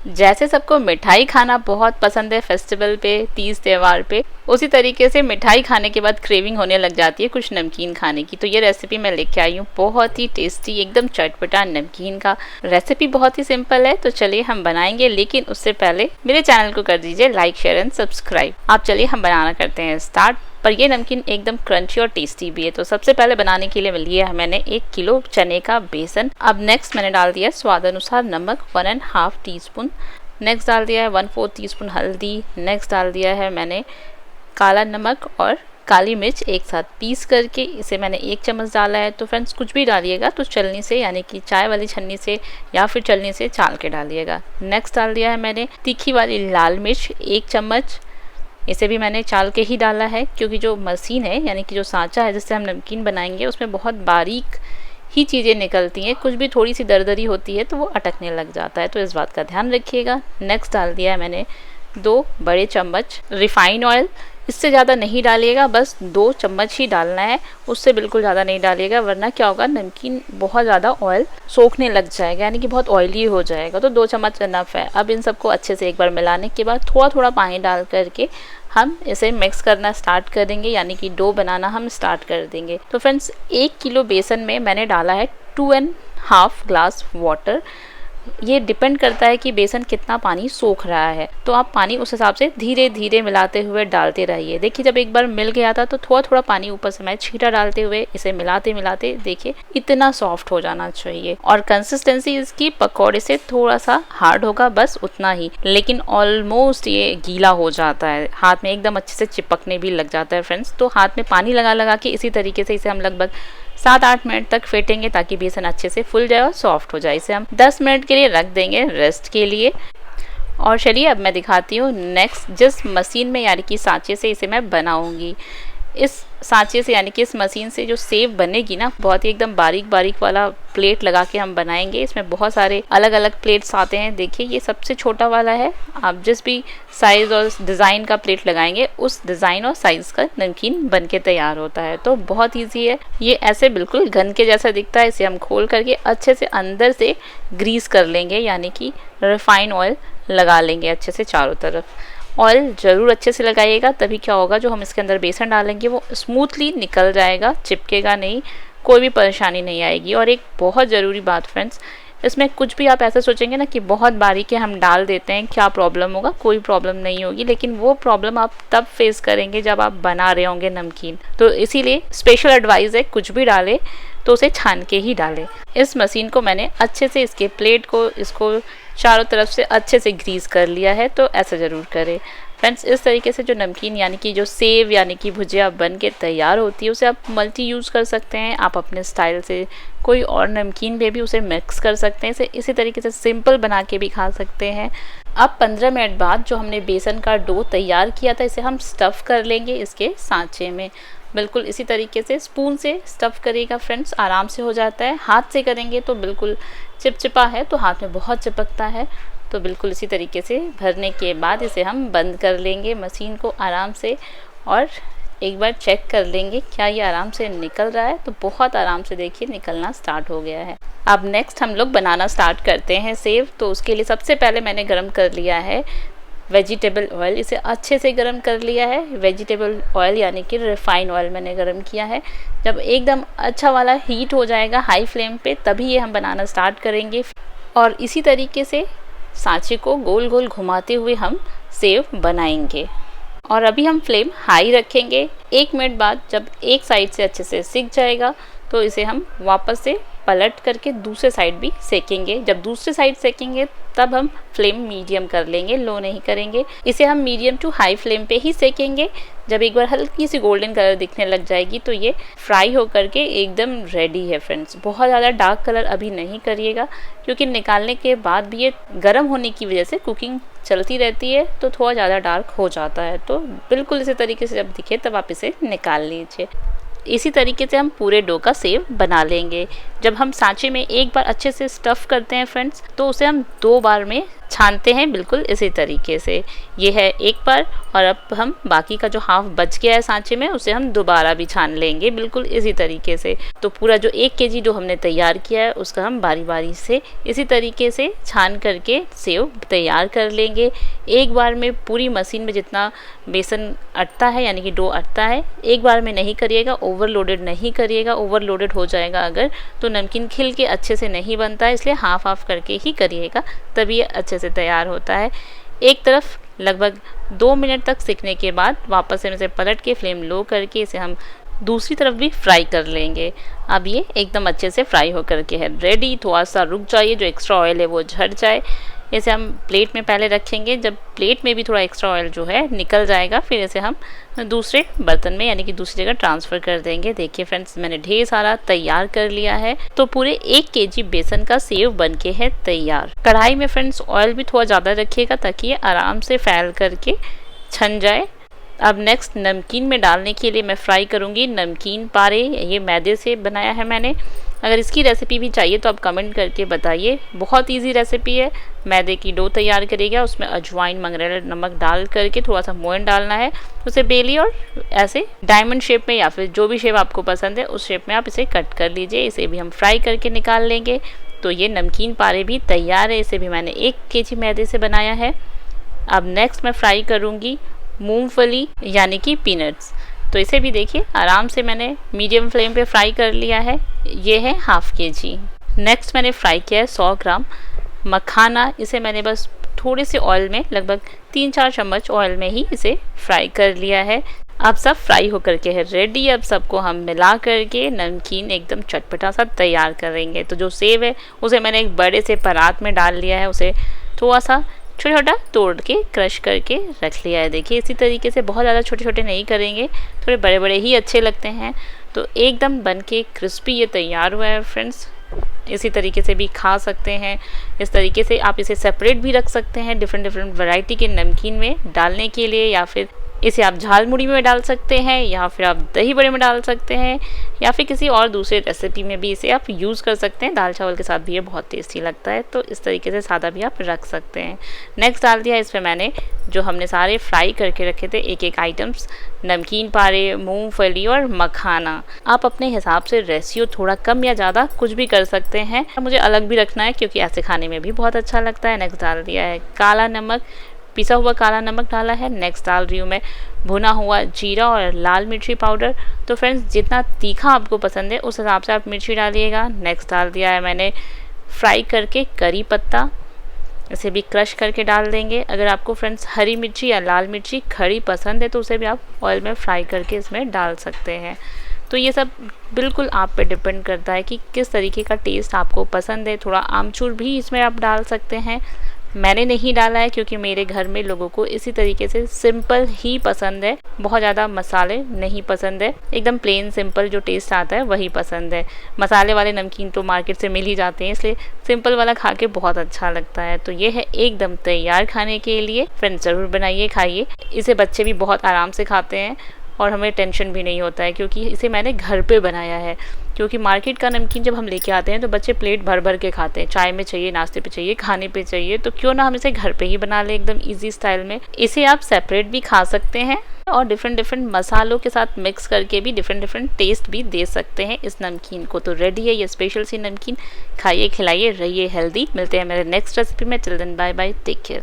जैसे सबको मिठाई खाना बहुत पसंद है फेस्टिवल पे, तीज त्योहार पे, उसी तरीके से मिठाई खाने के बाद क्रेविंग होने लग जाती है कुछ नमकीन खाने की। तो ये रेसिपी मैं लेके आई हूँ, बहुत ही टेस्टी, एकदम चटपटा नमकीन का। रेसिपी बहुत ही सिंपल है, तो चलिए हम बनाएंगे। लेकिन उससे पहले मेरे चैनल को कर दीजिए लाइक, शेयर एंड सब्सक्राइब। आप चलिए हम बनाना करते हैं स्टार्ट। पर ये नमकीन एकदम क्रंची और टेस्टी भी है। तो सबसे पहले बनाने के लिए लिया मैंने 1 किलो चने का बेसन। अब नेक्स्ट मैंने डाल दिया स्वाद अनुसार नमक 1.5 टीस्पून। नेक्स्ट डाल दिया है 1/4 टीस्पून हल्दी। नेक्स्ट डाल दिया है मैंने काला नमक और काली मिर्च एक साथ पीस करके, इसे मैंने 1 चम्मच डाला है। तो फ्रेंड्स कुछ भी डालिएगा तो छलनी से, यानी कि चाय वाली छन्नी से या फिर छलनी से चाल के डालिएगा। नेक्स्ट डाल दिया है मैंने तीखी वाली लाल मिर्च 1 चम्मच। इसे भी मैंने चाल के ही डाला है, क्योंकि जो मशीन है यानी कि जो सांचा है जिससे हम नमकीन बनाएंगे, उसमें बहुत बारीक ही चीज़ें निकलती हैं। कुछ भी थोड़ी सी दरदरी होती है तो वो अटकने लग जाता है, तो इस बात का ध्यान रखिएगा। नेक्स्ट डाल दिया है मैंने 2 बड़े चम्मच रिफाइंड ऑयल। इससे ज़्यादा नहीं डालिएगा, बस 2 चम्मच ही डालना है, उससे बिल्कुल ज़्यादा नहीं डालिएगा, वरना क्या होगा नमकीन बहुत ज़्यादा ऑयल सोखने लग जाएगा, यानी कि बहुत ऑयली हो जाएगा। तो 2 चम्मच इनफ है। अब इन सबको अच्छे से एक बार मिलाने के बाद थोड़ा थोड़ा पानी डाल करके हम इसे मिक्स करना स्टार्ट कर देंगे, यानी कि डो बनाना हम स्टार्ट कर देंगे। तो फ्रेंड्स 1 किलो बेसन में मैंने डाला है 2.5 ग्लास वाटर। ये डिपेंड करता है कि बेसन कितना पानी सोख रहा है, तो आप पानी उस हिसाब से धीरे धीरे मिलाते हुए डालते रहिए। देखिए जब एक बार मिल गया था तो थोड़ा थोड़ा पानी ऊपर से मैं छींटा डालते हुए इसे मिलाते मिलाते देखिए इतना सॉफ्ट हो जाना चाहिए। और कंसिस्टेंसी इसकी पकौड़े से थोड़ा सा हार्ड होगा, बस उतना ही, लेकिन ऑलमोस्ट ये गीला हो जाता है, हाथ में एकदम अच्छे से चिपकने भी लग जाता है फ्रेंड्स। तो हाथ में पानी लगा लगा के इसी तरीके से इसे हम लगभग 7-8 मिनट तक फेंटेंगे, ताकि बेसन अच्छे से फूल जाए और सॉफ्ट हो जाए। इसे हम 10 मिनट के लिए रख देंगे रेस्ट के लिए। और चलिए अब मैं दिखाती हूँ नेक्स्ट जिस मशीन में यानी कि सांचे से इसे मैं बनाऊंगी। इस सांचे से यानी कि इस मशीन से जो सेव बनेगी ना, बहुत ही एकदम बारीक बारीक वाला प्लेट लगा के हम बनाएंगे। इसमें बहुत सारे अलग अलग प्लेट्स आते हैं। देखिए ये सबसे छोटा वाला है। आप जिस भी साइज और डिज़ाइन का प्लेट लगाएंगे उस डिज़ाइन और साइज का नमकीन बन के तैयार होता है। तो बहुत ईजी है। ये ऐसे बिल्कुल घन के जैसा दिखता है। इसे हम खोल करके अच्छे से अंदर से ग्रीस कर लेंगे, यानी कि रिफाइंड ऑयल लगा लेंगे अच्छे से चारों तरफ। ऑयल ज़रूर अच्छे से लगाइएगा, तभी क्या होगा जो हम इसके अंदर बेसन डालेंगे वो स्मूथली निकल जाएगा, चिपकेगा नहीं, कोई भी परेशानी नहीं आएगी। और एक बहुत ज़रूरी बात फ्रेंड्स, इसमें कुछ भी आप ऐसा सोचेंगे ना कि बहुत बारीक है हम डाल देते हैं, क्या प्रॉब्लम होगा, कोई प्रॉब्लम नहीं होगी। लेकिन वो प्रॉब्लम आप तब फेस करेंगे जब आप बना रहे होंगे नमकीन। तो इसीलिए स्पेशल एडवाइस है, कुछ भी डालें तो उसे छान के ही डालें। इस मशीन को मैंने अच्छे से इसके प्लेट को इसको चारों तरफ से अच्छे से ग्रीस कर लिया है, तो ऐसा ज़रूर करें फ्रेंड्स। इस तरीके से जो नमकीन यानी कि जो सेव यानी कि भुजिया बन के तैयार होती है, उसे आप मल्टी यूज़ कर सकते हैं। आप अपने स्टाइल से कोई और नमकीन पे भी उसे मिक्स कर सकते हैं। इसे इसी तरीके से सिंपल बना के भी खा सकते हैं। अब 15 मिनट बाद जो हमने बेसन का डो तैयार किया था, इसे हम स्टफ़ कर लेंगे इसके सांचे में। बिल्कुल इसी तरीके से स्पून से स्टफ़ करिएगा फ्रेंड्स, आराम से हो जाता है। हाथ से करेंगे तो बिल्कुल चिपचिपा है, तो हाथ में बहुत चिपकता है। तो बिल्कुल इसी तरीके से भरने के बाद इसे हम बंद कर लेंगे मशीन को आराम से, और एक बार चेक कर लेंगे क्या ये आराम से निकल रहा है। तो बहुत आराम से देखिए निकलना स्टार्ट हो गया है। अब नेक्स्ट हम लोग बनाना स्टार्ट करते हैं सेव। तो उसके लिए सबसे पहले मैंने गरम कर लिया है वेजिटेबल ऑयल। इसे अच्छे से गरम कर लिया है। वेजिटेबल ऑयल यानी कि रिफाइंड ऑयल मैंने गरम किया है। जब एकदम अच्छा वाला हीट हो जाएगा हाई फ्लेम पे, तभी ये हम बनाना स्टार्ट करेंगे। और इसी तरीके से सांचे को गोल गोल घुमाते हुए हम सेव बनाएंगे। और अभी हम फ्लेम हाई रखेंगे। 1 मिनट बाद जब एक साइड से अच्छे से सिक जाएगा, तो इसे हम वापस से पलट करके दूसरे साइड भी सेकेंगे। जब दूसरे साइड सेकेंगे तब हम फ्लेम मीडियम कर लेंगे, लो नहीं करेंगे। इसे हम मीडियम टू हाई फ्लेम पे ही सेकेंगे। जब एक बार हल्की सी गोल्डन कलर दिखने लग जाएगी तो ये फ्राई हो करके एकदम रेडी है फ्रेंड्स। बहुत ज़्यादा डार्क कलर अभी नहीं करिएगा, क्योंकि निकालने के बाद भी ये गर्म होने की वजह से कुकिंग चलती रहती है, तो थोड़ा ज़्यादा डार्क हो जाता है। तो बिल्कुल इसी तरीके से जब दिखे तब आप इसे निकाल लीजिए। इसी तरीके से हम पूरे डो का सेव बना लेंगे। जब हम सांचे में एक बार अच्छे से स्टफ़ करते हैं फ्रेंड्स, तो उसे हम 2 बार में छानते हैं, बिल्कुल इसी तरीके से। ये है एक बार, और अब हम बाकी का जो हाफ बच गया है सांचे में उसे हम दोबारा भी छान लेंगे, बिल्कुल इसी तरीके से। तो पूरा जो 1 केजी जो हमने तैयार किया है उसका हम बारी बारी से इसी तरीके से छान करके सेव तैयार कर लेंगे। एक बार में पूरी मशीन में जितना बेसन अटता है यानी कि डो अटता है, एक बार में नहीं करिएगा, ओवरलोडेड नहीं करिएगा। ओवरलोडेड हो जाएगा अगर तो नमकीन खिल के अच्छे से नहीं बनता है, इसलिए हाफ हाफ करके ही करिएगा, तभी ये अच्छे से तैयार होता है। एक तरफ लगभग 2 मिनट तक सिकने के बाद वापस से इसे पलट के फ्लेम लो करके इसे हम दूसरी तरफ भी फ्राई कर लेंगे। अब ये एकदम अच्छे से फ्राई होकर के है रेडी। थोड़ा सा रुक जाइए, जो एक्स्ट्रा ऑयल है वो झड़ जाए। इसे हम प्लेट में पहले रखेंगे, जब प्लेट में भी थोड़ा एक्स्ट्रा ऑयल जो है निकल जाएगा, फिर इसे हम दूसरे बर्तन में यानी कि दूसरी जगह ट्रांसफ़र कर देंगे। देखिए फ्रेंड्स, मैंने ढेर सारा तैयार कर लिया है, तो पूरे 1 केजी बेसन का सेव बन के है तैयार। कढ़ाई में फ्रेंड्स ऑयल भी थोड़ा ज़्यादा रखिएगा ताकि ये आराम से फैल करके छन जाए। अब नेक्स्ट नमकीन में डालने के लिए मैं फ्राई करूँगी नमकीन पारे। ये मैदे से बनाया है मैंने। अगर इसकी रेसिपी भी चाहिए तो आप कमेंट करके बताइए, बहुत इजी रेसिपी है। मैदे की डो तैयार करिएगा, उसमें अजवाइन मंगरेला नमक डाल करके थोड़ा सा मोयन डालना है, उसे बेलिए और ऐसे डायमंड शेप में या फिर जो भी शेप आपको पसंद है उस शेप में आप इसे कट कर लीजिए। इसे भी हम फ्राई करके निकाल लेंगे। तो ये नमकीन पारे भी तैयार है। इसे भी मैंने 1 केजी मैदे से बनाया है। अब नेक्स्ट मैं फ्राई करूँगी मूंगफली यानी कि पीनट्स। तो इसे भी देखिए आराम से मैंने मीडियम फ्लेम पे फ्राई कर लिया है। ये है हाफ केजी। नेक्स्ट मैंने फ्राई किया है 100 ग्राम मखाना। इसे मैंने बस थोड़े से ऑयल में, लगभग 3-4 चम्मच ऑयल में ही इसे फ्राई कर लिया है। अब सब फ्राई होकर के है रेडी। अब सबको हम मिला करके नमकीन एकदम चटपटा सा तैयार करेंगे। तो जो सेव है उसे मैंने एक बड़े से परात में डाल लिया है, उसे थोड़ा सा छोटा छोटा तोड़ के क्रश करके रख लिया है। देखिए इसी तरीके से, बहुत ज़्यादा छोटे छोटे नहीं करेंगे, थोड़े बड़े बड़े ही अच्छे लगते हैं। तो एकदम बन के क्रिस्पी ये तैयार हुआ है फ्रेंड्स। इसी तरीके से भी खा सकते हैं। इस तरीके से आप इसे सेपरेट भी रख सकते हैं डिफरेंट वैरायटी के नमकीन में डालने के लिए, या फिर इसे आप झालमुड़ी में डाल सकते हैं, या फिर आप दही बड़े में डाल सकते हैं, या फिर किसी और दूसरे रेसिपी में भी इसे आप यूज़ कर सकते हैं। दाल चावल के साथ भी ये बहुत टेस्टी लगता है। तो इस तरीके से सादा भी आप रख सकते हैं। नेक्स्ट डाल दिया इसमें मैंने जो हमने सारे फ्राई करके रखे थे एक आइटम्स, नमकीन पारे, मूंगफली और मखाना। आप अपने हिसाब से रेशियो थोड़ा कम या ज़्यादा कुछ भी कर सकते हैं। मुझे अलग भी रखना है क्योंकि ऐसे खाने में भी बहुत अच्छा लगता है। नेक्स्ट डाल दिया है काला नमक, पिसा हुआ काला नमक डाला है। नेक्स्ट डाल रही हूँ मैं भुना हुआ जीरा और लाल मिर्ची पाउडर। तो फ्रेंड्स जितना तीखा आपको पसंद है उस हिसाब से आप मिर्ची डालिएगा। नेक्स्ट डाल दिया है मैंने फ्राई करके करी पत्ता, इसे भी क्रश करके डाल देंगे। अगर आपको फ्रेंड्स हरी मिर्ची या लाल मिर्ची खड़ी पसंद है तो उसे भी आप ऑयल में फ्राई करके इसमें डाल सकते हैं। तो ये सब बिल्कुल आप पे डिपेंड करता है कि किस तरीके का टेस्ट आपको पसंद है। थोड़ा आमचूर भी इसमें आप डाल सकते हैं। मैंने नहीं डाला है क्योंकि मेरे घर में लोगों को इसी तरीके से सिंपल ही पसंद है, बहुत ज़्यादा मसाले नहीं पसंद है, एकदम प्लेन सिंपल जो टेस्ट आता है वही पसंद है। मसाले वाले नमकीन तो मार्केट से मिल ही जाते हैं, इसलिए सिंपल वाला खा के बहुत अच्छा लगता है। तो ये है एकदम तैयार खाने के लिए। फ्रेंड्स ज़रूर बनाइए, खाइए। इसे बच्चे भी बहुत आराम से खाते हैं और हमें टेंशन भी नहीं होता है क्योंकि इसे मैंने घर पे बनाया है। क्योंकि मार्केट का नमकीन जब हम लेके आते हैं तो बच्चे प्लेट भर भर के खाते हैं, चाय में चाहिए, नाश्ते पे चाहिए, खाने पे चाहिए। तो क्यों ना हम इसे घर पे ही बना लें एकदम इजी स्टाइल में। इसे आप सेपरेट भी खा सकते हैं और डिफरेंट मसालों के साथ मिक्स करके भी डिफरेंट टेस्ट भी दे सकते हैं इस नमकीन को। तो रेडी है ये स्पेशल सी नमकीन। खाइए, खिलाइए, रहिए हेल्दी। मिलते हैं मेरे नेक्स्ट रेसिपी में। Till then bye bye, take care.